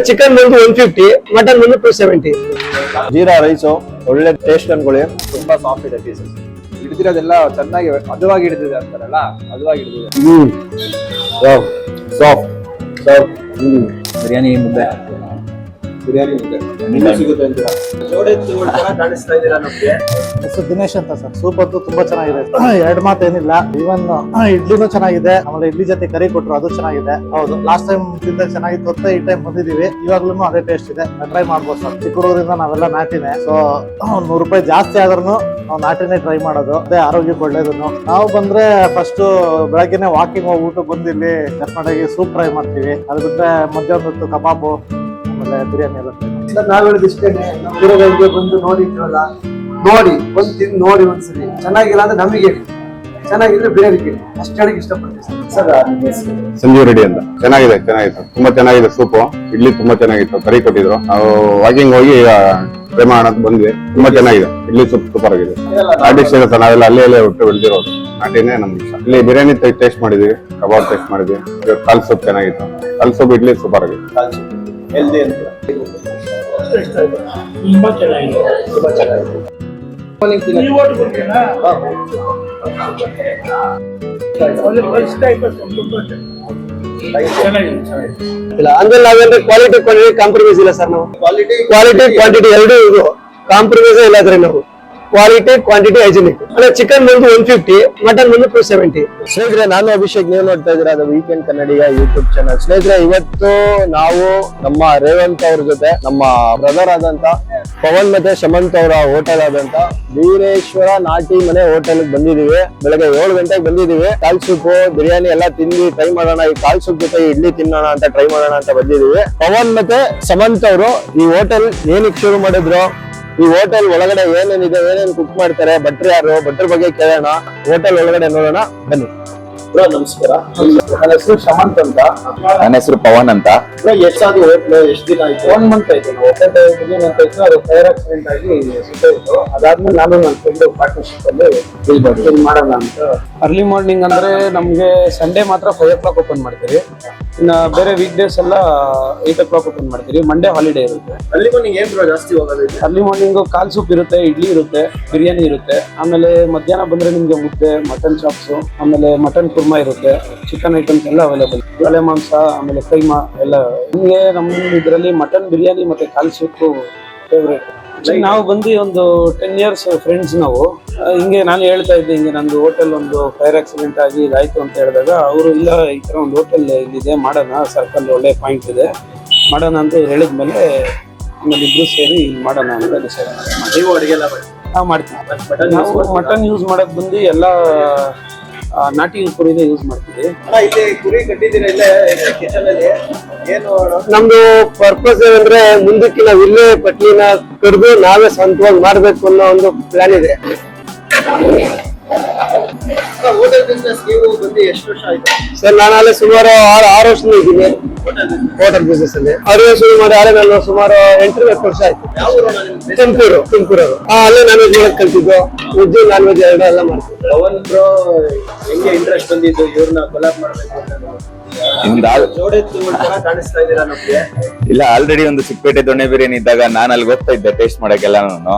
Chicken ಬಂದು 150, mutton ಬಂದು 270. Jeera rice ಒಳ್ಳೆ ಟೇಸ್ಟ್ ಅನ್ಕೊಳ್ಳಿ, ತುಂಬಾ ಸಾಫ್ಟ್ ಇದೆ ಪೀಸಸ್. ಹಿಡಿದಿರೋದೆಲ್ಲ ಚೆನ್ನಾಗಿ ಹದವಾಗಿ ಹಿಡಿದಿದೆ ಅಂತಾರಲ್ಲ, ಹದವಾಗಿ ಹಿಡಿದಿದೆ. ಬಿರಿಯಾನಿ ಮುದ್ದೆ ಸಿಗುತ್ತೆ ಅಂತೀರಾ? ಕಾಣಿಸ್ತಾ ಇದ್ದೀರಾ ನಮ್ಗೆ. ಹೆಸರು ದಿನೇಶ್ ಅಂತ ಸರ್. ಸೂಪ್ ಅಂತೂ ತುಂಬಾ ಚೆನ್ನಾಗಿದೆ, ಎರಡು ಮಾತೇನಿಲ್ಲ. ಇವನ್ ಇಡ್ಲಿನೂ ಚೆನ್ನಾಗಿದೆ, ಆಮೇಲೆ ಇಡ್ಲಿ ಜೊತೆ ಕರಿ ಕೊಟ್ರು, ಅದು ಚೆನ್ನಾಗಿದೆ. ಹೌದು, ಲಾಸ್ಟ್ ಟೈಮ್ ತಿಂದಾಗ ಚೆನ್ನಾಗಿತ್ತು ಅಂತ ಈ ಟೈಮ್ ಬಂದಿದೀವಿ. ಇವಾಗ್ಲೂ ಅದೇ ಟೇಸ್ಟ್ ಇದೆ, ಟ್ರೈ ಮಾಡ್ಬೋದು ಸರ್. ಚಿಕ್ಕ ಹುಡುಗರಿಂದ ನಾವೆಲ್ಲ ನಾಟಿನೇ, ಸೊ ₹100 ಜಾಸ್ತಿ ಆದ್ರೂ ನಾವು ನಾಟಿನೇ ಟ್ರೈ ಮಾಡೋದು, ಅದೇ ಆರೋಗ್ಯಕ್ಕೆ ಒಳ್ಳೇದನ್ನು. ನಾವು ಬಂದ್ರೆ ಫಸ್ಟ್ ಬೆಳಗ್ಗೆನೆ ವಾಕಿಂಗ್ ಹೋಗ್ಬಿಟ್ಟು ಬಂದು ಇಲ್ಲಿ ಡೆಫಿನೆಟ್ ಆಗಿ ಸೂಪ್ ಟ್ರೈ ಮಾಡ್ತೀವಿ. ಅದು ಬಿಟ್ರೆ ಮಧ್ಯಾಹ್ನ ಹೊತ್ತು ಕಬಾಬು ಆಮೇಲೆ ಬಿರಿಯಾನಿ ಎಲ್ಲ. ನಾವ್ ಹೇಳೋದು ಇಷ್ಟೇನೆ, ಬಂದು ನೋಡಿದ್ರಲ್ಲ, ನೋಡಿ ಬಂದು ತಿಂದು ನೋಡಿ ಒಂದ್ಸರಿ. ಚೆನ್ನಾಗಿಲ್ಲ ಅಂದ್ರೆ ನಮಗೆ ಹೇಳಿ, ಚೆನ್ನಾಗಿದ್ರೆ ಬೇರೆ ಕೇಳಿ, ಅಷ್ಟು ಹೇಳಕ್ ಇಷ್ಟಪಡ್ತೀವಿ ಸರ್. ಸಂಜೀವ್ ರೆಡ್ಡಿ ಅಂತ. ಚೆನ್ನಾಗಿದೆ, ತುಂಬಾ ಚೆನ್ನಾಗಿದೆ ಸೂಪು. ಇಡ್ಲಿ ತುಂಬಾ ಚೆನ್ನಾಗಿತ್ತು, ಕರಿ ಕೊಟ್ಟಿದ್ರು. ನಾವು ವಾಕಿಂಗ್ ಹೋಗಿ ಟ್ರೈ ಮಾಡೋದು ಬಂದ್ವಿ. ತುಂಬಾ ಚೆನ್ನಾಗಿದೆ ಇಡ್ಲಿ, ಸೂಪರ್ ಆಗಿದೆ. ನಾಟಿ ಸಿಗುತ್ತೆ, ನಾವೆಲ್ಲ ಅಲ್ಲೇ ಒಟ್ಟು ಬೆಳೆದಿರೋದು, ನಾಟಿನೇ ನಮ್ಗೆ ಇಷ್ಟ. ಇಲ್ಲಿ ಬಿರಿಯಾನಿ ಟೇಸ್ಟ್ ಮಾಡಿದ್ವಿ, ಕಬಾಬ್ ಟೇಸ್ಟ್ ಮಾಡಿದ್ವಿ. ಕಾಲ್ ಸೂಪ್ ಚೆನ್ನಾಗಿತ್ತು, ಕಾಲ್ ಸೂಪ್ ಇಡ್ಲಿ ಸೂಪರ್ ಆಗಿದೆ. ಹೆಲ್ದಿ ಅಂತ ತುಂಬಾ ಚೆನ್ನಾಗಿದೆ, ತುಂಬಾ ಚೆನ್ನಾಗಿದೆ. ಇಲ್ಲ ಅಂದ್ರೆ ನಾವೇನ್ರೆ ಕ್ವಾಲಿಟಿ ಕಾಂಪ್ರಮೈಸ್ ಇಲ್ಲ ಸರ್. ನಾವು ಕ್ವಾಲಿಟಿ ಕ್ವಾಂಟಿಟಿ ಎರಡೂ ಇದು ಕಾಂಪ್ರಮೈಸ್ ಇಲ್ಲ ಅದ್ರಲ್ಲಿ. ನಾವು ಕ್ವಾಲಿಟಿ ಕ್ವಾಂಟಿಟಿ ಹೈಜಿನಿಕ್. ಚಿಕನ್ ಬಂದು 150, ಮಟನ್ ಬಂದು 270. ಸ್ನೇಹಿತರೆ, ನಾನು ಅಭಿಷೇಕ್, ನೀವು ನೋಡ್ತಾ ಇದ್ದೀರಾ ಅದು ವೀಕೆಂಡ್ ಕನ್ನಡಿಗ ಯೂಟ್ಯೂಬ್ ಚಾನಲ್. ಸ್ನೇಹಿತರೆ, ಇವತ್ತು ನಾವು ನಮ್ಮ ರೇವಂತ್ ಅವ್ರ ಜೊತೆ ನಮ್ಮ ಬ್ರದರ್ ಆದಂತ ಪವನ್ ಮತ್ತೆ ಶಮಂತ್ ಅವರ ಹೋಟೆಲ್ ಆದಂತ ವೀರೇಶ್ವರ ನಾಟಿ ಮನೆ ಹೋಟೆಲ್ ಬಂದಿದೀವಿ. ಬೆಳಗ್ಗೆ 7 ಗಂಟೆಗೆ ಬಂದಿದೀವಿ. ಕಾಲ್ ಸೂಪು ಬಿರಿಯಾನಿ ಎಲ್ಲ ತಿಂದು ಟ್ರೈ ಮಾಡೋಣ, ಈ ಕಾಲ್ ಸೂಪ್ ಜೊತೆ ಇಡ್ಲಿ ತಿನ್ನೋಣ ಅಂತ ಟ್ರೈ ಮಾಡೋಣ ಅಂತ ಬಂದಿದೀವಿ. ಪವನ್ ಮತ್ತೆ ಶಮಂತ್ ಅವರು ಈ ಹೋಟೆಲ್ ಏನಕ್ಕೆ ಶುರು ಮಾಡಿದ್ರು, ಈ ಹೋಟೆಲ್ ಒಳಗಡೆ ಏನೇನಿದೆ, ಏನೇನು ಕುಕ್ ಮಾಡ್ತಾರೆ, ಭಟ್ರು ಯಾರು, ಭಟ್ರ ಬಗ್ಗೆ ಕೇಳೋಣ. ಹೋಟೆಲ್ ಒಳಗಡೆ ನೋಡೋಣ, ಬನ್ನಿ. ನಮಸ್ಕಾರ, ನನ್ನ ಹೆಸರು ಶಮಂತ್ ಅಂತ. ನನ್ನ ಹೆಸರು ಪವನ್ ಅಂತ. ಎಷ್ಟಾದ್ರು ಹೋಟ್ಲು ಎಷ್ಟು ದಿನ ಆಯ್ತು? 1 ಮಂತ್ ಆಯ್ತು. ಹೋಟೆಲ್ ಅಂತ ಇತ್ತು, ಅದು ಫೈರ್ ಆಕ್ಸಿಡೆಂಟ್ ಆಗಿ ಸುತ್ತಾಯಿತು. ಅದಾದ್ಮೇಲೆ ನಾನು ನನ್ನ ಫ್ರೆಂಡ್ ಪಾರ್ಟ್ನರ್ಶಿಪ್ ಅಲ್ಲಿ ಮಾಡೋಣ ಅಂತ. ಅರ್ಲಿ ಮಾರ್ನಿಂಗ್ ಅಂದ್ರೆ ನಮ್ಗೆ ಸಂಡೇ ಮಾತ್ರ 5 o'clock ಓಪನ್ ಮಾಡ್ತೀವಿ. ಇನ್ನ ಬೇರೆ ವೀಕ್ ಡೇಸ್ ಎಲ್ಲ 8 o'clock ಓಪನ್ ಮಾಡ್ತೀವಿ. ಮಂಡೇ ಹಾಲಿಡೇ ಇರುತ್ತೆ. ಅಲ್ಲಿ ಮಾರ್ನಿಂಗ್ ಏನ್ ಜಾಸ್ತಿ ಹೋಗೋದು? ಅರ್ಲಿ ಮಾರ್ನಿಂಗ್ ಕಾಲ್ ಸೂಪ್ ಇರುತ್ತೆ, ಇಡ್ಲಿ ಇರುತ್ತೆ, ಬಿರಿಯಾನಿ ಇರುತ್ತೆ. ಆಮೇಲೆ ಮಧ್ಯಾಹ್ನ ಬಂದ್ರೆ ನಿಮ್ಗೆ ಮುದ್ದೆ, ಮಟನ್ ಚಾಪ್ಸ್, ಆಮೇಲೆ ಮಟನ್ ಕುರ್ಮಾ ಇರುತ್ತೆ. ಚಿಕನ್ ಐಟಮ್ಸ್ ಎಲ್ಲ ಅವೈಲೇಬಲ್, ತಲೆ ಮಾಂಸ, ಆಮೇಲೆ ಕೈಮಾ ಎಲ್ಲ. ನಿಮ್ಗೆ ನಮ್ಮ ಇದರಲ್ಲಿ ಮಟನ್ ಬಿರಿಯಾನಿ ಮತ್ತೆ ಕಾಲ್ ಸೂಪ್ ಫೇವ್ರೇಟ್. ನಾವು ಬಂದು ಒಂದು 10 years ಫ್ರೆಂಡ್ಸ್ ನಾವು. ಹಿಂಗೆ ನಾನು ಹೇಳ್ತಾ ಇದ್ದೆ, ಹಿಂಗೆ ನಂದು ಹೋಟೆಲ್ ಒಂದು ಫೈರ್ ಆಕ್ಸಿಡೆಂಟ್ ಆಗಿ ಇದಾಯ್ತು ಅಂತ ಹೇಳಿದಾಗ ಅವರು ಇಲ್ಲ, ಈ ತರ ಒಂದು ಹೋಟೆಲ್ ಇಲ್ಲಿದೆ, ಮಾಡೋಣ, ಸರ್ಕಲ್ ಒಳ್ಳೆ ಪಾಯಿಂಟ್ ಇದೆ, ಮಾಡೋಣ ಅಂತ ಹೇಳಿದ್ಮೇಲೆ ಆಮೇಲೆ ಇಬ್ರು ಸೇರಿ ಇಲ್ಲಿ ಮಾಡೋಣ ಅಂತ ಡಿಸೈಡ್ ಮಾಡಿ. ನೀವು ಅಡುಗೆ ಎಲ್ಲ ನಾವು ಮಾಡ್ತೀವಿ. ನಾವು ಮಟನ್ ಯೂಸ್ ಮಾಡೋದು ಬಂದು ಎಲ್ಲ ನಾಟಿ ಕುರಿನೇ ಯೂಸ್ ಮಾಡ್ತೀವಿ. ಇಲ್ಲಿ ಕುರಿ ಕಟ್ಟಿದ್ದೀರಾ ಇಲ್ಲೇ ಕಿಚನ್ ಅಲ್ಲಿ? ಏನು ನಮ್ದು ಪರ್ಪಸ್ ಏನಂದ್ರೆ ಮುಂದಕ್ಕೆ ನಾವ್ ಇಲ್ಲೇ ಪಟ್ಲಿನ ಕಡಿದು ನಾವೇ ಸ್ವಂತವಾಗಿ ಮಾಡ್ಬೇಕು ಅನ್ನೋ ಒಂದು ಪ್ಲಾನ್ ಇದೆ. ಹೋಟೆಲ್ ಬಿಸ್ನೆಸ್ ನೀವು ಬಂದು ಎಷ್ಟು ವರ್ಷ ಆಯ್ತು ಸರ್? ನಾನಲ್ಲೇ ಸುಮಾರು 6 ವರ್ಷ ಇದ್ದೀನಿ ಹೋಟೆಲ್ ಬಿಸ್ನೆಸ್ ಅಲ್ಲಿ. 6 ವರ್ಷ ಶುರು ಮಾಡಿ ನಾನು ಸುಮಾರು 8-9 ವರ್ಷ ಆಯ್ತು. ತುಮಕೂರು ಅಲ್ಲೇ ನಾನ್ ವೆಜ್ ಮಾಡಕ್ ಕಲ್ತಿದ್ದು. ವೆಜ್ ನಾನ್ ವೆಜ್ ಎಲ್ಲ ಮಾಡ್ತೀವಿ. ಪವನ್ ಬ್ರೋ ಹೆಂಗೆ ಇಂಟ್ರೆಸ್ಟ್ ಬಂದಿದ್ದು ಇವ್ರನ್ನ ಕೊಲಾಬ್ ಮಾಡ್ಬೇಕು ಅಂತ? ಜೋಡೆತ್ತು ಕಾಣಿಸ್ತಾ ಇದ್ದೀರಾ ನಮ್ಗೆ? ಇಲ್ಲ, ಆಲ್ರೆಡಿ ಒಂದು ಚಿಕ್ಕಪೇಟೆ ದೊಣ್ಣೆ ಬಿರಿಯಾನಿ ಇದ್ದಾಗ ನಾನು ಅಲ್ಲಿ ಹೋಗ್ತಾ ಇದ್ದೆ ಟೇಸ್ಟ್ ಮಾಡಕ್ಕೆಲ್ಲ. ನಾನು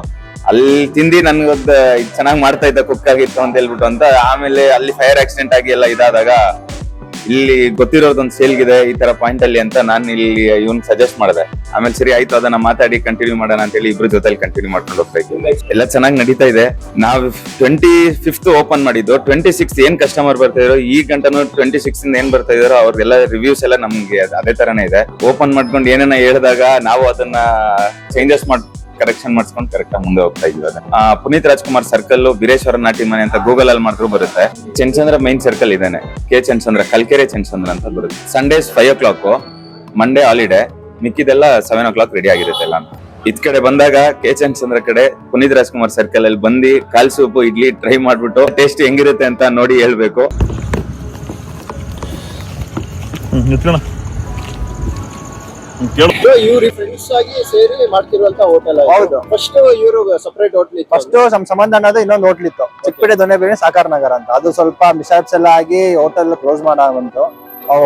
ಅಲ್ಲಿ ತಿಂದಿ ನನ್ಗೊಬ್ಬ ಚೆನ್ನಾಗಿ ಮಾಡ್ತಾ ಇದ್ದ, ಕುಕ್ ಆಗಿತ್ತು ಅಂತ ಹೇಳ್ಬಿಟ್ಟು ಅಂತ. ಆಮೇಲೆ ಅಲ್ಲಿ ಫೈರ್ ಆಕ್ಸಿಡೆಂಟ್ ಆಗಿ ಎಲ್ಲ ಇದಾದಾಗ ಇಲ್ಲಿ ಗೊತ್ತಿರೋದೊಂದು ಸೇಲ್ಗಿದೆ ಈ ತರ ಪಾಯಿಂಟ್ ಅಲ್ಲಿ ಅಂತ ನಾನು ಇಲ್ಲಿ ಇವ್ನ್ ಸಜೆಸ್ಟ್ ಮಾಡಿದೆ. ಆಮೇಲೆ ಸರಿ ಆಯ್ತು, ಅದನ್ನ ಮಾತಾಡಿ ಕಂಟಿನ್ಯೂ ಮಾಡೋಣ ಅಂತ ಹೇಳಿ ಇಬ್ರು ಜೊತೆಲಿ ಕಂಟಿನ್ಯೂ ಮಾಡ್ಕೊಂಡು ಹೋಗ್ತಾ ಇದ್ವಿ. ಎಲ್ಲ ಚೆನ್ನಾಗಿ ನಡೀತಾ ಇದೆ. ನಾವು 25th ಓಪನ್ ಮಾಡಿದ್ದು. 26th ಏನ್ ಕಸ್ಟಮರ್ ಬರ್ತಾ ಇದ್ರು, ಈ ಗಂಟನು 26 ಇಂದ ಏನ್ ಬರ್ತಾ ಇದಾರೋ ಅವ್ರಿಗೆಲ್ಲ ರಿವ್ಯೂಸ್ ಎಲ್ಲ ನಮ್ಗೆ ಅದೇ ತರನೇ ಇದೆ. ಓಪನ್ ಮಾಡ್ಕೊಂಡು ಏನೇನ ಹೇಳಿದಾಗ ನಾವು ಅದನ್ನ ಚೇಂಜಸ್ ಕರೆಕ್ಷನ್ ಮಾಡಿಸ್ಕೊಂಡು ಕರೆಕ್ಟ್ ಆಗಿ ಮುಂದೆ ಹೋಗ್ತಾ ಇದ್ವಿ. ಪುನೀತ್ ರಾಜ್ಕುಮಾರ್ ಸರ್ಕಲ್, ವೀರೇಶ್ವರ ನಾಟಿ ಮನೆ ಅಂತ ಗೂಗಲ್ ಅಲ್ಲಿ ಮಾಡಿದ್ರು ಬರುತ್ತೆ. ಚಂಚಂದ್ರ ಮೈನ್ ಸರ್ಕಲ್ ಇದೇನೆ, ಕೆ ಚಂಚಂದ್ರ, ಕಲ್ಕೆರೆ ಚಂಚಂದ್ರ ಅಂತ ಬರುತ್ತೆ. ಸಂಡೇಸ್ 5 o'clock, ಮಂಡೇ ಹಾಲಿಡೇ, ಮಿಕ್ಕಿದೆಲ್ಲ 7 o'clock ರೆಡಿ ಆಗಿರುತ್ತೆ ಎಲ್ಲ. ಇದ್ ಕಡೆ ಬಂದಾಗ ಕೆ ಚಂಚಂದ್ರ ಕಡೆ ಪುನೀತ್ ರಾಜ್ಕುಮಾರ್ ಸರ್ಕಲ್ ಅಲ್ಲಿ ಬಂದು ಕಾಲ್ ಸೂಪು ಇಡ್ಲಿ ಟ್ರೈ ಮಾಡ್ಬಿಟ್ಟು ಟೇಸ್ಟ್ ಹೆಂಗಿರುತ್ತೆ ಅಂತ ನೋಡಿ ಹೇಳ್ಬೇಕು. ಇವ್ರು ಫ್ರೆಂಡ್ಸ್ ಆಗಿ ಸೇರಿ ಮಾಡ್ತಿರುವಂತ ಹೋಟೆಲ್? ಹೌದು. ಫಸ್ಟ್ ಇವರು ಸಪರೇಟ್ ಹೋಟ್ಲ್ ಇತ್ತು. ಫಸ್ಟ್ ನಮ್ ಸಂಬಂಧ ಅನ್ನೋದು ಇನ್ನೊಂದು ಹೋಟ್ಲ್ ಇತ್ತು, ಚಿಕ್ಕಪೇಟೆ ದೊಣ್ಣೆ ಬಿರಿಯಾನಿ ಸಾಕಾರ ನಗರ ಅಂತ. ಅದು ಸ್ವಲ್ಪ ಮಿಸ್ಹ್ಯಾಪ್ಸ್ ಎಲ್ಲ ಆಗಿ ಹೋಟೆಲ್ ಕ್ಲೋಸ್ ಮಾಡಾಗಂತು.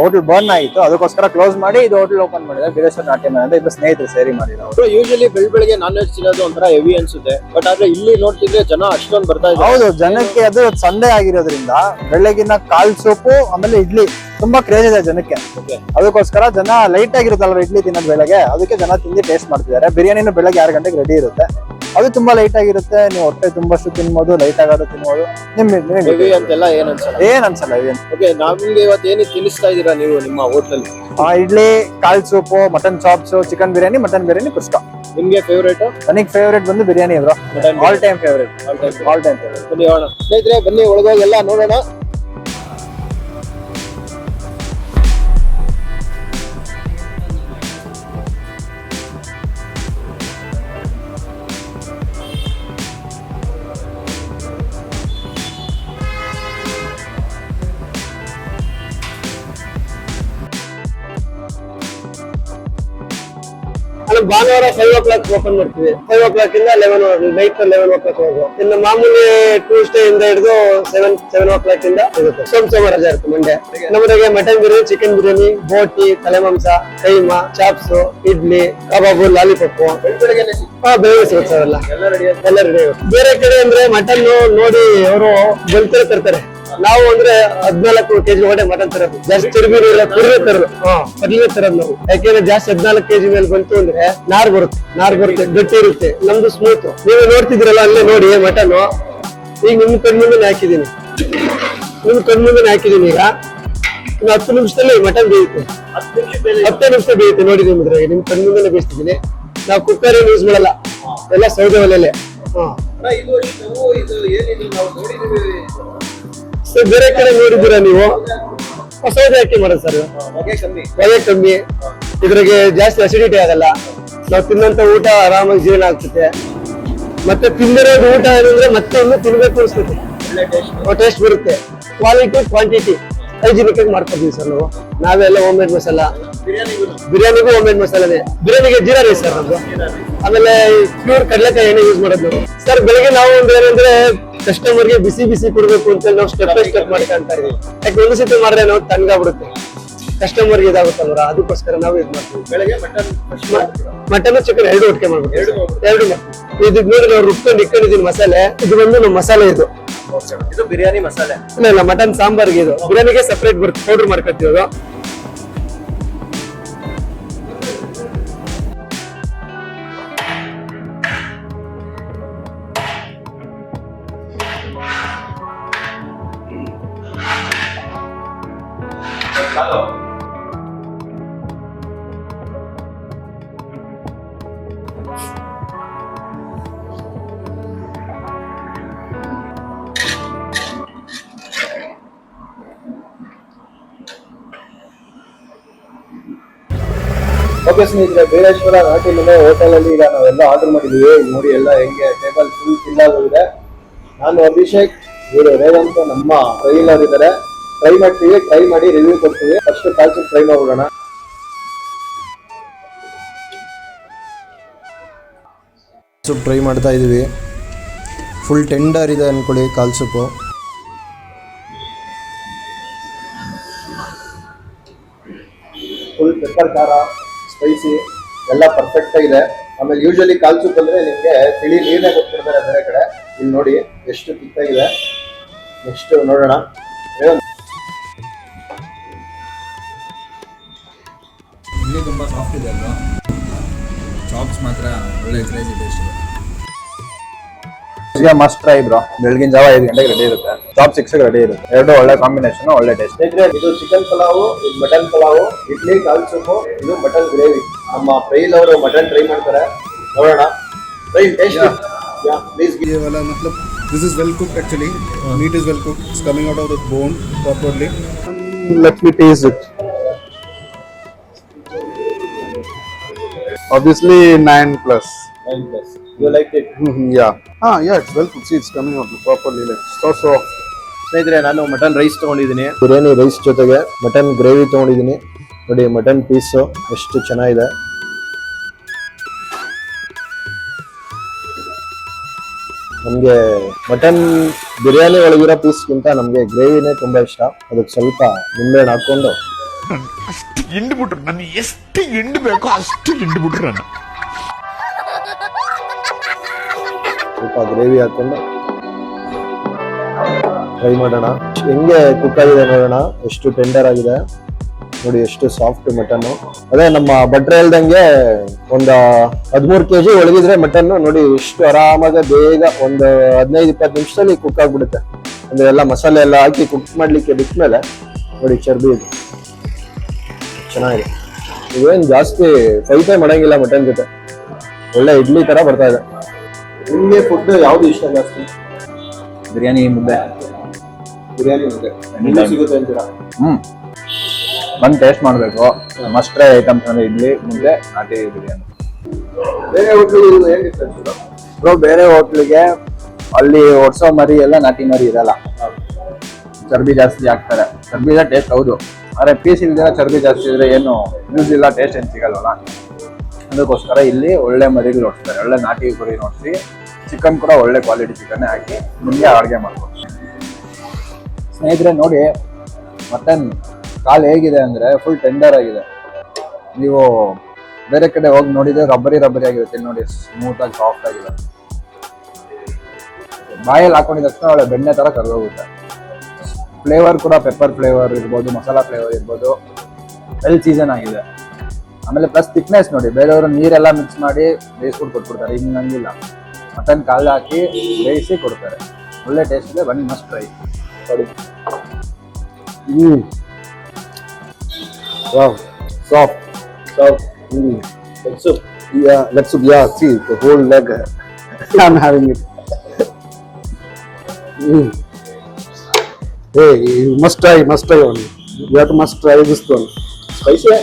ಹೋಟೆಲ್ ಬರ್ನ್ ಆಯಿತು, ಅದಕ್ಕೋಸ್ಕರ ಕ್ಲೋಸ್ ಮಾಡಿ ಇದು ಹೋಟೆಲ್ ಓಪನ್ ಮಾಡಿದ್ದಾರೆ ಬೀರೇಶ್ವರ ನಾಟ್ಯ ಮನೆ ಅಂತ. ಇಬ್ಬರು ಸ್ನೇಹಿತರು ಸೇರಿ ಮಾಡಿದ್ರು. ಯೂಶಲಿ ಬೆಳಿಗ್ಗೆ ನಾನ್ ವೆಜ್ ತಿನ್ನೋದು ಒಂಥರ ಹೆವಿ ಅನ್ಸುತ್ತೆ, ಬಟ್ ಆದ್ರೆ ಇಲ್ಲಿ ನೋಡ್ತಿದ್ರೆ ಜನ ಅಷ್ಟೊಂದು ಬರ್ತಾ ಇದ್ದಾರೆ. ಹೌದು, ಜನಕ್ಕೆ ಅದು ಸಂಡೇ ಆಗಿರೋದ್ರಿಂದ ಬೆಳಗಿನ ಕಾಲ್ ಸೂಪು ಆಮೇಲೆ ಇಡ್ಲಿ ತುಂಬಾ ಕ್ರೇಜ್ ಇದೆ ಜನಕ್ಕೆ. ಅದಕ್ಕೋಸ್ಕರ ಜನ ಲೈಟ್ ಆಗಿರುತ್ತಲ್ವ ಇಡ್ಲಿ ತಿನ್ನೋದು ಬೆಳಗ್ಗೆ, ಅದಕ್ಕೆ ಜನ ತಿಂದು ಟೇಸ್ಟ್ ಮಾಡ್ತಿದ್ದಾರೆ. ಬಿರಿಯಾನಿನೂ ಬೆಳಗ್ಗೆ 6 ಗಂಟೆಗೆ ರೆಡಿ ಇರುತ್ತೆ, ಅದು ತುಂಬಾ ಲೈಟ್ ಆಗಿರುತ್ತೆ. ನೀವು ಹೊಟ್ಟೆ ತುಂಬಷ್ಟು ತಿನ್ಬೋದು, ಲೈಟ್ ಆಗೋದು ತಿನ್ಬೋದು. ಹೆವಿ ಅಂತೆಲ್ಲ ಏನ್ ಅನ್ಸಲ್ಲ. ಓಕೆ, ನಮ್ಗೆ ಇವತ್ತು ಏನು ತಿನ್ನಿಸ್ತಾ ಇದೀರಾ ನೀವು ನಿಮ್ಮ ಹೋಟ್ಲಲ್ಲಿ? ಇಡ್ಲಿ, ಕಾಲ್ soup, mutton chops, chicken biryani, mutton biryani, kuska. ನಿಮ್ಗೆ ಫೇವ್ರೇಟ್? ನನಗೆ ಫೇವ್ರೇಟ್ ಬಂದು biryani bro, all time favourite. ಬನ್ನಿ ಹೋಗೋಣ ಸ್ನೇಹಿತರೆ, ಬನ್ನಿ ಒಳಗೋಗಿ ಎಲ್ಲ ನೋಡೋಣ. ಭಾನುವಾರ 5 o'clock ಓಪನ್ ಮಾಡ್ತೀವಿ. 5 o'clock ಇಂದ 11 ನೈಟ್ 11 o'clock ಹೋಗು. ಇನ್ನು ಮಾಮೂಲಿ ಟ್ಯೂಸ್ಡೇ ಇಂದ ಹಿಡಿದು 7 o'clock ಇಂದ ಇರುತ್ತೆ. ಸೋಮವಾರ ರಜೆ ಇರುತ್ತೆ ಮಂಡೇ. ನಮ್ಮನೆಗೆ ಮಟನ್ ಬಿರಿಯಾನಿ, ಚಿಕನ್ ಬಿರಿಯಾನಿ, ಬೋಟಿ, ತಲೆ ಮಾಂಸ, ಕೈಮಾ, ಚಾಪ್ಸ್, ಇಡ್ಲಿ, ಕಬಾಬು, ಲಾಲಿಪಾಪ್ ಬೆಳಗ್ಗೆ ಸಿಗುತ್ತೆ ಸರ್. ಎಲ್ಲ ರೆಡಿ ಆಗುತ್ತೆ. ಬೇರೆ ಕಡೆ ಅಂದ್ರೆ ಮಟನ್ ನೋಡಿ ಅವರು ಬಂತರ ತರ್ತಾರೆ. ನಾವು ಅಂದ್ರೆ 14 kg ಒಡೆ ಮಟನ್ ತರೋದು. ಜಾಸ್ತಿ ಚರ್ಬಿ ಇಲ್ಲ, ಕುರ್ರೆ ತರೋದು. ಕಡ್ಲೆ ತರೋದು ನಾವು. ಯಾಕೆಂದ್ರೆ ಜಾಸ್ತಿ 14 kg ಮೇಲೆ ಬಂತು ಅಂದ್ರೆ ನಾರ್ ಬರುತ್ತೆ, ಗಟ್ಟಿ ಇರುತ್ತೆ. ನಮ್ದು ಸ್ಮೂತ್. ನೀವು ನೋಡ್ತಿದ್ರಲ್ಲ ಅಲ್ಲೇ ನೋಡಿ ಮಟನ್. ಈಗ ನಿಮ್ ಕಣ್ಮುಂದೆ ಹಾಕಿದೀನಿ. ಈಗ ಇನ್ನು 10 ನಿಮಿಷದಲ್ಲಿ ಮಟನ್ ಬೇಯುತ್ತೆ. 10 ನಿಮಿಷ ಬೇಯುತ್ತೆ ನೋಡಿ. ನಿಮ್ದ್ರಾಗೆ ನಿಮ್ ಕಣ್ಮುಂದೆ ಬೇಯಿಸ್ತಿದ್ದೀನಿ. ನಾವು ಕುಕ್ಕರ್ ಯೂಸ್ ಮಾಡಲ್ಲ, ಎಲ್ಲ ಸೌದೆ ಒಲೆಲೆ. ಸರ್ ಬೇರೆ ಕಡೆ ನೋಡಿದ್ದೀರಾ ನೀವು? ಸೌದೆ ಹಾಕಿ ಮಾಡೋದು ಸರ್. ಹೊಗೆ ಕಮ್ಮಿ, ಇದ್ರಾಗೆ ಜಾಸ್ತಿ ಅಸಿಡಿಟಿ ಆಗಲ್ಲ. ನಾವು ತಿನ್ನಂತ ಊಟ ಆರಾಮಾಗಿ ಜೀರ್ಣ ಆಗ್ತದೆ. ಮತ್ತೆ ತಿಂದಿರೋದು ಊಟ ಏನಂದ್ರೆ ಮತ್ತೆ ಇನ್ನೂ ತಿನ್ಬೇಕು ಅನ್ಸುತ್ತೆ. ಟೇಸ್ಟ್ ಬರುತ್ತೆ. ಕ್ವಾಲಿಟಿ, ಕ್ವಾಂಟಿಟಿ ಹೈಜಿನಿಕ್ ಆಗಿ ಮಾಡ್ಕೊತೀವಿ ಸರ್ ನಾವು. ನಾವೆಲ್ಲ ಹೋಮ್ ಮೇಡ್ ಮಸಾಲ. ಬಿರಿಯಾನಿಗೂ ಹೋಮ್ ಮೇಡ್ ಮಸಾಲನೇ. ಬಿರಿಯಾನಿಗೆ ಜೀರಾ ರೈಸ್ ಸರ್ ನಮ್ದು. ಆಮೇಲೆ ಪ್ಯೂರ್ ಕಡಲೆಕಾಯಿ ಎಣ್ಣೆ ಯೂಸ್ ಮಾಡೋದು ನಾವು. ಸರ್ ಬೆಳಿಗ್ಗೆ ನಾವು ಒಂದು ಏನಂದ್ರೆ ಕಸ್ಟಮರ್ಗೆ ಬಿಸಿ ಕೊಡ್ಬೇಕು ಅಂತ ನಾವು ಸ್ಟೆಪ್ ಬೈ ಸ್ಟೆಪ್ ಮಾಡ್ಕೊಂತ ಇದೀವಿ. ಯಾಕೆ ಒಂದು ಸತಿ ಮಾಡಿದ್ರೆ ನಾವು ತಣ್ಣಗಾಗ್ಬಿಡುತ್ತೆ, ಕಸ್ಟಮರ್ಗೆ ಇದಾಗುತ್ತಲ್ವ. ಅದಕ್ಕೋಸ್ಕರ ನಾವು ಇದು ಮಾಡ್ತೀವಿ. ಬೆಳಗ್ಗೆ ಮಟನ್ ಚಿಕನ್ 2 ಒಟ್ಟಿಗೆ ಮಾಡ್ಬಿಡ್ತೀವಿ. 2 ಇದು ನೋಡಿ ನಾವು ರುಬ್ಕೊಂಡು ಇಟ್ಕೊಂಡಿದೀನಿ ಮಸಾಲೆ. ಇದು ಬಂದು ನಮ್ಮ ಮಸಾಲೆ. ಇದು ಬಿರಿಯಾನಿ ಮಸಾಲೆ ಇಲ್ಲ, ಮಟನ್ ಸಾಂಬಾರ್ಗೆ. ಇದು ಬಿರಿಯಾನಿಗೆ ಸಪರೇಟ್ ಬರುತ್ತೆ, ಪೌಡರ್ ಮಾಡ್ಕೊತೀವಿ. ಅದು ಓಕೆ ಸ್ನೇಹಿತರೆ, ಬೀರೇಶ್ವರ ನಾಟಿ ಮನೆ ಹೋಟೆಲ್ ಅಲ್ಲಿ ಈಗ ನಾವೆಲ್ಲ ಆರ್ಡರ್ ಮಾಡಿದೀವಿ. ನೋಡಿ ಎಲ್ಲ ಹೆಂಗೆ ಟೇಬಲ್ ಫುಲ್ ಫಿಲ್ ಆಗಿದೆ. ನಾನು ಅಭಿಷೇಕ್, ಇವರು ರೇವಂತ್ ನಮ್ಮ ಟ್ರೈಲರ್ ಇದ್ದಾರೆ. ಟ್ರೈ ಮಾಡ್ತೀವಿ, ಟ್ರೈ ಮಾಡಿ ರಿವ್ಯೂ ಕೊಡ್ತೀವಿ. ಫಸ್ಟ್ ಕಾಲ್ ಸೂಪ್ ಟ್ರೈ ಮಾಡ್ಬಿಡೋಣ. ಸೂಪ್ ಟ್ರೈ ಮಾಡ್ತಾ ಇದೀವಿ. ಫುಲ್ ಟೆಂಡರ್ ಇದೆ ಅನ್ಕೊಳ್ಳಿ ಕಾಲ್ ಸೂಪು. ಫುಲ್ ಪೆಪ್ಪರ್, ಖಾರ, ಸ್ಪೈಸಿ ಎಲ್ಲ ಪರ್ಫೆಕ್ಟ್ ಆಗಿದೆ. ಆಮೇಲೆ ಯೂಶಲಿ ಕಾಲ್ ಸೂಪ್ ಅಂದ್ರೆ ನಿಮಗೆ ತಿಳಿ ನೀರೇ ಕೊಟ್ಬಿಡ್ತಾರೆ ಬೇರೆ ಕಡೆ. ಇಲ್ಲಿ ನೋಡಿ ಎಷ್ಟು ತಿಕ್ಕಾಗಿದೆ. ನೆಕ್ಸ್ಟ್ ನೋಡೋಣ. ಇಡ್ಲಿ ತುಂಬ ಸಾಫ್ಟ್ ಇದೆ ಅಲ್ವಾ? ಚಾಪ್ಸ್ ಮಾತ್ರ ಒಳ್ಳೆ ಕ್ರೇಜಿ ಟೇಸ್ಟ್ ಇದೆ. Must try bro. ಬೆಳಗಿನ ಜಾವ 5 ಗಂಟೆಗೆ ರೆಡಿ ಇರುತ್ತೆ. ಚಾಪ್ 6 ರೆಡಿ ಇರುತ್ತೆ. 2 ಒಳ್ಳೆ ಕಾಂಬಿನೇಷನ್, ಒಳ್ಳೆ ಟೇಸ್ಟ್. ಇದು ಚಿಕನ್ ಪಲಾವು, ಇದು ಮಟನ್ ಪಲಾವು, ಇಡ್ಲಿ, ಕಾಲ್ ಸೂಪು, ಇದು ಮಟನ್ ಗ್ರೇವಿ. ನಮ್ಮ ಫ್ರೈಲ್ ಅವರು ಮಟನ್ ಟ್ರೈ ಮಾಡ್ತಾರೆ, ನೋಡೋಣ. ಫ್ರೈಲ್ ಟೇಸ್ಟ್ ಪ್ಲೀಸ್. ये वाला मतलब this is well cooked actually. Meat is well cooked. It's coming out of the bone properly. Let me taste it. Obviously 9+. 9+. You liked it? Yeah. Yeah, it's well cooked. See, it's coming out properly. Like so soft. ಸ್ನೇಹಿತರೆ, ನಾನು mutton rice ತಗೊಂಡಿದ್ದೀನಿ. Biryani rice ಜೊತೆಗೆ mutton gravy ತಗೊಂಡಿದ್ದೀನಿ. ನೋಡಿ mutton piece ಎಷ್ಟು ಚೆನ್ನಾಗಿದೆ. ನಮಗೆ mutton biryani ಒಳಗಿರೋ ಪೀಸ್ಗಿಂತ ನಮಗೆ ಗ್ರೇವಿನೇ ತುಂಬ ಇಷ್ಟ. ಅದಕ್ಕೆ ಸ್ವಲ್ಪ ನಿಂಬೆಹಣ್ಣು ಹಾಕ್ಕೊಂಡು ಅಷ್ಟು ಹಿಂಡ್ಬಿಟ್ರು, ನನಗೆ ಎಷ್ಟು ಹಿಂಡ್ಬೇಕೋ ಅಷ್ಟು ಹಿಂಡ್ಬಿಟ್ರು ನಾನು. ಸ್ವಲ್ಪ ಗ್ರೇವಿ ಹಾಕೊಂಡು ಫ್ರೈ ಮಾಡೋಣ. ಹೆಂಗೆ ಕುಕ್ ಆಗಿದೆ ನೋಡೋಣ, ಎಷ್ಟು ಟೆಂಡರ್ ಆಗಿದೆ ನೋಡಿ, ಎಷ್ಟು ಸಾಫ್ಟ್ ಮಟನ್. ಅದೇ ನಮ್ಮ ಭಟ್ರೆ ಹೇಳ್ದಂಗೆ ಒಂದು 13 kg ಒಳಗಿದ್ರೆ ಮಟನ್ ನೋಡಿ ಎಷ್ಟು ಆರಾಮಾಗಿ ಬೇಗ ಒಂದು 15-20 ನಿಮಿಷದಲ್ಲಿ ಕುಕ್ ಆಗ್ಬಿಡುತ್ತೆ. ಅಂದ್ರೆ ಎಲ್ಲ ಮಸಾಲೆ ಎಲ್ಲ ಹಾಕಿ ಕುಕ್ ಮಾಡ್ಲಿಕ್ಕೆ ಬಿಟ್ಮೇಲೆ ನೋಡಿ ಚರ್ಬಿ ಇದು ಚೆನ್ನಾಗಿದೆ. ಇವೇನ್ ಜಾಸ್ತಿ ಫೈಟೇ ಮಾಡಂಗಿಲ್ಲ ಮಟನ್ ಜೊತೆ, ಒಳ್ಳೆ ಇಡ್ಲಿ ತರ ಬರ್ತಾ ಇದೆ. ನಿಮ್ಗೆ ಫುಡ್ ಯಾವ್ದು ಇಷ್ಟ ಜಾಸ್ತಿ? ಬಿರಿಯಾನಿ, ಮುದ್ದೆ. ಬಿರಿಯಾನಿ ಮುದ್ದೆ ಎಲ್ಲಿ ಸಿಗುತ್ತೆ ಅಂತೀರಾ? ಬಂದು ಟೇಸ್ಟ್ ಮಾಡಬೇಕು. ಮಸ್ಟ್ ಟ್ರೈ ಐಟಮ್ಸ್ ಅಂದ್ರೆ ಇಡ್ಲಿ, ಮುದ್ದೆ, ನಾಟಿ ಬಿರಿಯಾನಿ. ಬೇರೆ ಹೋಟ್ಲಿಗೆ ಏನ್ ಡಿಫ್ರೆನ್ಸ್ ಬ್ರೋ? ಬೇರೆ ಹೋಟ್ಲಿಗೆ ಅಲ್ಲಿ ಒಡ್ಸೋ ಮರಿ ಎಲ್ಲ ನಾಟಿ ಮರಿ ಇರಲ್ಲ, ಚರ್ಬಿ ಜಾಸ್ತಿ ಹಾಕ್ತಾರೆ. ಚರ್ಬಿ ಟೇಸ್ಟ್ ಹೌದು, ಆದ್ರೆ ಪೀಸ್ ಇಲ್ದಿರ ಚರ್ಬಿ ಜಾಸ್ತಿ ಇದ್ರೆ ಏನು ಯೂಸ್ ಇಲ್ಲ, ಟೇಸ್ಟ್ ಏನು ಸಿಗಲ್ವಲ್ಲ. ಅದಕ್ಕೋಸ್ಕರ ಇಲ್ಲಿ ಒಳ್ಳೆ ಮರಿಗಳು ನೋಡ್ತಾರೆ, ಒಳ್ಳೆ ನಾಟಿ ಕುರಿ ನೋಡಿಸಿ. ಚಿಕನ್ ಕೂಡ ಒಳ್ಳೆ ಕ್ವಾಲಿಟಿ ಚಿಕನ್ನೇ ಹಾಕಿ ನಿಮಗೆ ಅಡುಗೆ ಮಾಡ್ಕೊಡ್ತಾರೆ. ಸ್ನೇಹಿತರೆ ನೋಡಿ, ಮಟನ್ ಕಾಲು ಹೇಗಿದೆ ಅಂದ್ರೆ ಫುಲ್ ಟೆಂಡರ್ ಆಗಿದೆ. ನೀವು ಬೇರೆ ಕಡೆ ಹೋಗಿ ನೋಡಿದ್ರೆ ರಬ್ಬರಿ ಆಗಿರುತ್ತೆ, ನೋಡಿ ಸ್ಮೂತ್ ಆಗಿ ಸಾಫ್ಟ್ ಆಗಿದೆ. ಬಾಯಲ್ಲಿ ಹಾಕೊಂಡಿದ ತಕ್ಷಣ ಒಳ್ಳೆ ಬೆಣ್ಣೆ ತರ ಕರ್ಗೋಗುತ್ತೆ. ಫ್ಲೇವರ್ ಕೂಡ ಪೆಪ್ಪರ್ ಫ್ಲೇವರ್ ಇರ್ಬೋದು, ಮಸಾಲಾ ಫ್ಲೇವರ್ ಇರ್ಬೋದು, ವೆಲ್ ಸೀಸನ್ ಆಗಿದೆ. ಆಮೇಲೆ ಪ್ಲಸ್ ಥಿಕ್ನೆಸ್ ನೋಡಿ, ಬೇರೆಯವರು ನೀರೆಲ್ಲ ಮಿಕ್ಸ್ ಮಾಡಿ ಬೇಯಿಸ್ಬಿಟ್ಟು ಕೊಟ್ಬಿಡ್ತಾರೆ, ಹಿಂಗೆ ಹಂಗಿಲ್ಲ. ಮಟನ್ ಕಾಲು ಹಾಕಿ ಬೇಯಿಸಿ ಕೊಡ್ತಾರೆ, ಒಳ್ಳೆ ಟೇಸ್ಟ್ ಇದೆ. ಬನ್ನಿ must try. Wow, soft. Leg soup. Yeah, leg soup. Yeah, see the whole leg. I'm having it. Hey, you must try one. You have to must try this one. Spicy?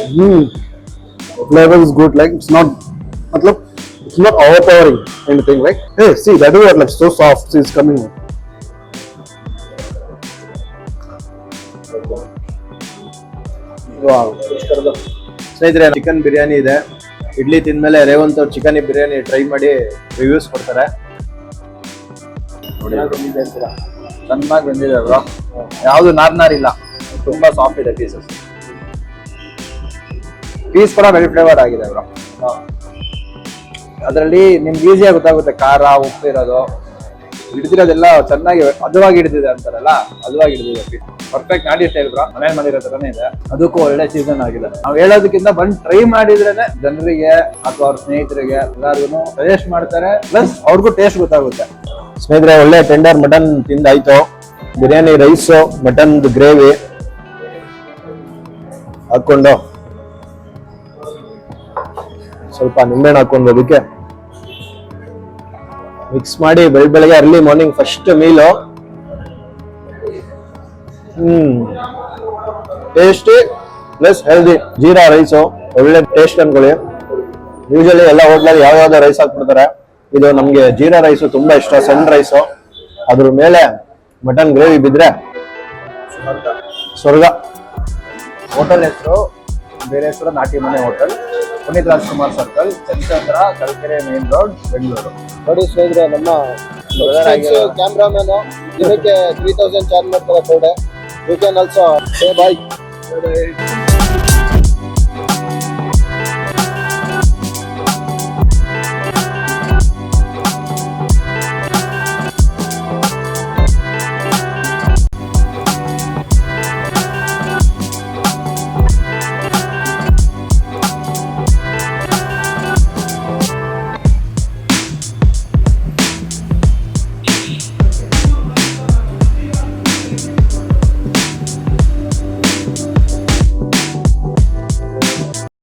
Flavor is good. Like it's not overpowering anything. Like hey, see that is what like so soft. See, it's coming. ಸ್ನೇಹಿತರೆ, chicken biryani ಇದೆ. ಇಡ್ಲಿ ತಿಂದ್ಮೇಲೆ ರೇವಂತ್ ಅವ್ರು chicken biryani try ಮಾಡಿ reviews ಕೊಡ್ತಾರೆ. ಚೆನ್ನಾಗಿ ಬಂದಿದೆ bro, ಯಾವುದು ನಾರಿಲ್ಲ, ತುಂಬಾ soft ಇದೆ ಪೀಸ್ ಕೂಡ ವೆಲ್ ಫ್ಲೇವರ್ ಆಗಿದೆ ಬ್ರೋ. ಅದರಲ್ಲಿ ನಿಮ್ಗೆ ಈಸಿಯಾಗಿ ಗೊತ್ತಾಗುತ್ತೆ ಖಾರ, ಉಪ್ಪು ಇರೋದು, ಹಿಡಿದಿರೋದೆಲ್ಲ ಚೆನ್ನಾಗಿ ಹದವಾಗಿ ಹಿಡಿದಿದೆ ಅಂತಾರಲ್ಲ, ಹದವಾಗಿ ಹಿಡಿದಿದೆ ಪೀಸ್. ಪರ್ಫೆಕ್ಟ್ ನಾಟಿ ಸ್ಟೈಲ್ ಬ್ರೋ, ಮನೇಲಿ ಮಾಡಿರೋ ತರನೇ ಇದೆ. ಅದಕ್ಕೂ ಒಳ್ಳೆ ಸೀಸನ್ ಆಗಿದೆ. ನಾವು ಹೇಳೋದಕ್ಕಿಂತ ಬಂದು ಟ್ರೈ ಮಾಡಿದ್ರೇನೆ ಜನರಿಗೆ ಅಥವಾ ಅವ್ರ ಸ್ನೇಹಿತರಿಗೆ ಎಲ್ಲರಿಗೂ ಸಜೆಸ್ಟ್ ಮಾಡ್ತಾರೆ, ಪ್ಲಸ್ ಅವ್ರಿಗೂ ಟೇಸ್ಟ್ ಗೊತ್ತಾಗುತ್ತೆ. ಸ್ನೇಹಿತರೆ, ಒಳ್ಳೆ ಟೆಂಡರ್ ಮಟನ್ ತಿಂದಾಯ್ತು. ಬಿರಿಯಾನಿ ರೈಸು, ಮಟನ್ ಗ್ರೇವಿ ಹಾಕೊಂಡು ಸ್ವಲ್ಪ ನಿಂಬೆಹಣ್ಣು ಹಾಕೊಂಡು ಅದಕ್ಕೆ ಮಿಕ್ಸ್ ಮಾಡಿ ಬೆಳಗ್ಗೆ early morning first meal. Tasty plus healthy. Jeera rice ಒಳ್ಳೆ ಟೇಸ್ಟ್ ಅನ್ಕೊಳ್ಳಿ. ಯೂಶಲಿ ಎಲ್ಲ ಹೋಟ್ಲಲ್ಲಿ ಯಾವ್ಯಾವ್ದೋ ರೈಸ್ ಹಾಕ್ಬಿಡ್ತಾರೆ, ಇದು ನಮ್ಗೆ ಜೀರಾ ರೈಸು ತುಂಬಾ ಇಷ್ಟ. ಸಣ್ಣ ರೈಸು, ಅದ್ರ ಮೇಲೆ ಮಟನ್ ಗ್ರೇವಿ ಬಿದ್ರೆ ಸ್ವರ್ಗ. ಹೋಟೆಲ್ ಹೆಸರು ಬೇರೆ ಹೆಸರು ನಾಟಿ ಮನೆ ಹೋಟೆಲ್, ಪುನೀತ್ ರಾಜ್ಕುಮಾರ್ ಸರ್ಕಲ್, ಚಂದ್ರ ಕಲ್ಕೆರೆ ಮೇನ್ ರೋಡ್, ಬೆಂಗಳೂರು. ನೋಡಿ ಸ್ನೇಹಿತರೆ, ನಮ್ಮ ಕ್ಯಾಮ್ರಾಮನ್ ದಿನಕ್ಕೆ 3000 ಚಾರ್ಜ್ ಮಾಡ್ತಾರೆ per day. You can also say bye.